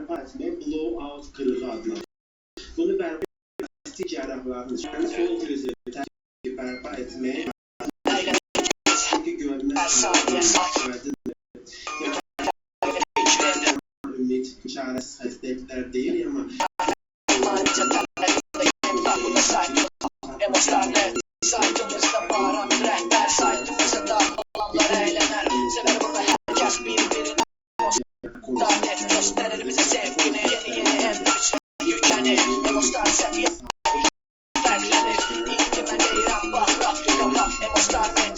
bərpa etməyə blowout qırığı adlanır. Bunu bərpa etmək cərrahlarının sol rezervi bərpa etməyə çünki görünür ümid çarəsiz xəstəliklər deyil, amma saytımızda param rehber, saytımızda olanlar eğlenir. Sever burada herkes birbirine net gösterir bize sevgini. Yeni MP3 yüklenir. Emostar seviye beklenir. İlgime deyirəm bak raptı kapat. Emostar net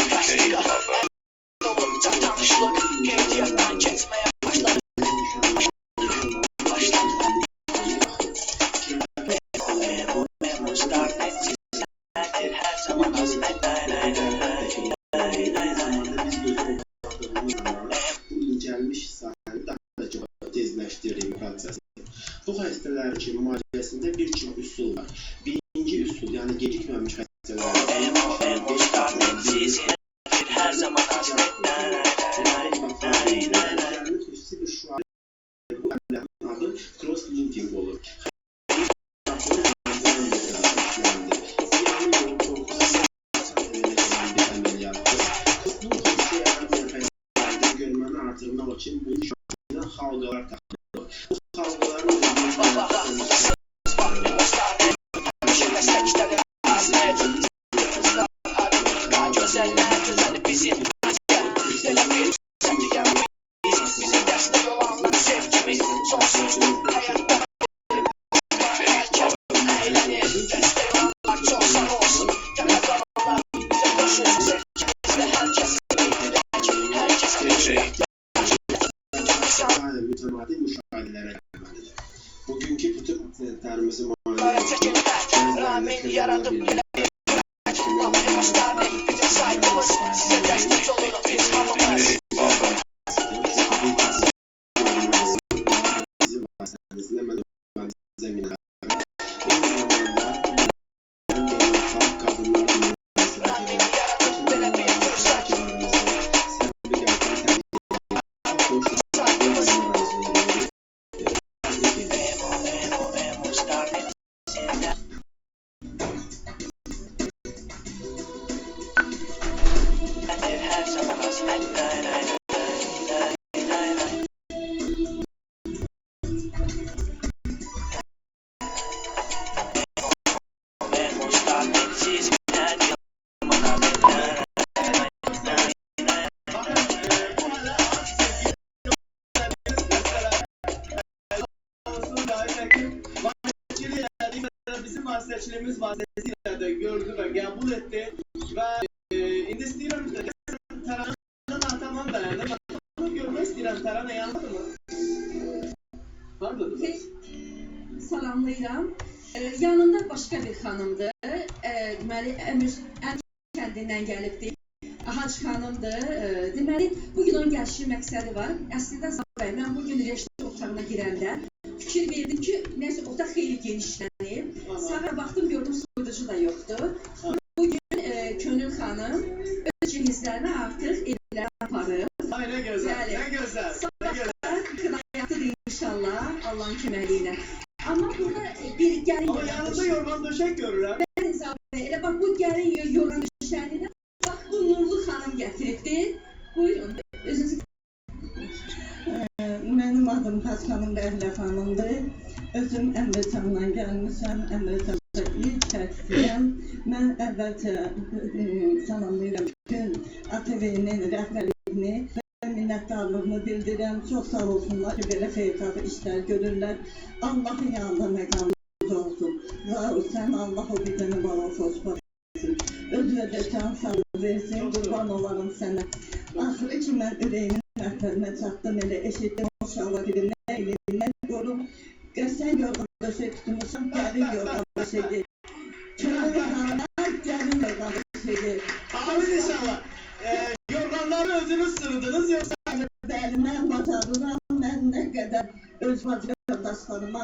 kaçtıqa olunca tanışlık qeydiyyatdan keçmeye başladı. Emostar net her zaman bu incəlmiş sahəni daha da çox tezləşdirdiyi prosesi. Bu xəstələr üçün müalicəsində bir çox üsul var. Birinci üsul, yəni gecikməmiş xəstələr her zaman xüsusi bir şuar adı cross-linking olur. Artırmaq üçün bu şəkildə xalqalar taxılır. Bu xalqaların mütəmadi müşahidelərə gəlməlidir. Bugünkü bütün pasientlərimizi müayinə bizim vasıtaçılığımız vasıtasıyla da gördü ve kabul etti ve indi istəyirəm Taranın artamdan dayandı. Bunu görmək istəyirəm. Tarana yanmadı mı? Vardı mı? Salamlayıram. Yanında başqa bir xanımdır. Deməli, Əmir kəndindən gəlibdir. Hac xanımdır. Deməli, bugün onun gəlişi məqsədi var. Əslində Sabay, mən bugün reşit otağına girəndə fikir verdim ki, neyse otaq xeyli genişlənib. Sağa baxdım, gördüm soyuducu da yoxdur. Bugün Könül xanım öz cihizlərini artıq evlərə aparır. Ay, nə gözəl, nə gözəl. Sabahlar qınayatıdır inşallah, Allah'ın köməkliyi. Amma burada bir gəlin... Ama yanında yorgan döşək görürəm. Bəli Sabay, elə bax bu gəlin yorgan döşəkliyinə bax bu Nurlu xanım gətiribdir. Buyurun, özünüzü... Mənim adım Xasxanım Bəhlə xanımdır. Özüm Əmrətandan gəlmişəm. Əmrətanda ilk şəxsiyəm. Mən əvvəlcə salamlayıram bütün ATV-nin rəhbərliyini və minnətdarlığımı bildirəm. Çox sağ olsunlar ki, belə xeyirxah işlər görürlər. Allahın yanında məqamımız olsun. Sən Allah o bizəni bala xoşbaxt etsin. Özünə də can sağlığı versin. Qurban olarım sənə. Axırı ki, mən ürəyimin rəhbərinə çatdım, elə eşitdim uşaqlar dedim, nə edim, mən qorum, qəsən yorğan döşək tutmuşam, gəlin yorğan döşəyi. Könül xanına gəlin yorğan döşəyi. Amin inşallah. Yorganları özünüz sırdınız yoksa? Bəli, mən bacarıram, mən nə qədər öz bacı qardaşlarıma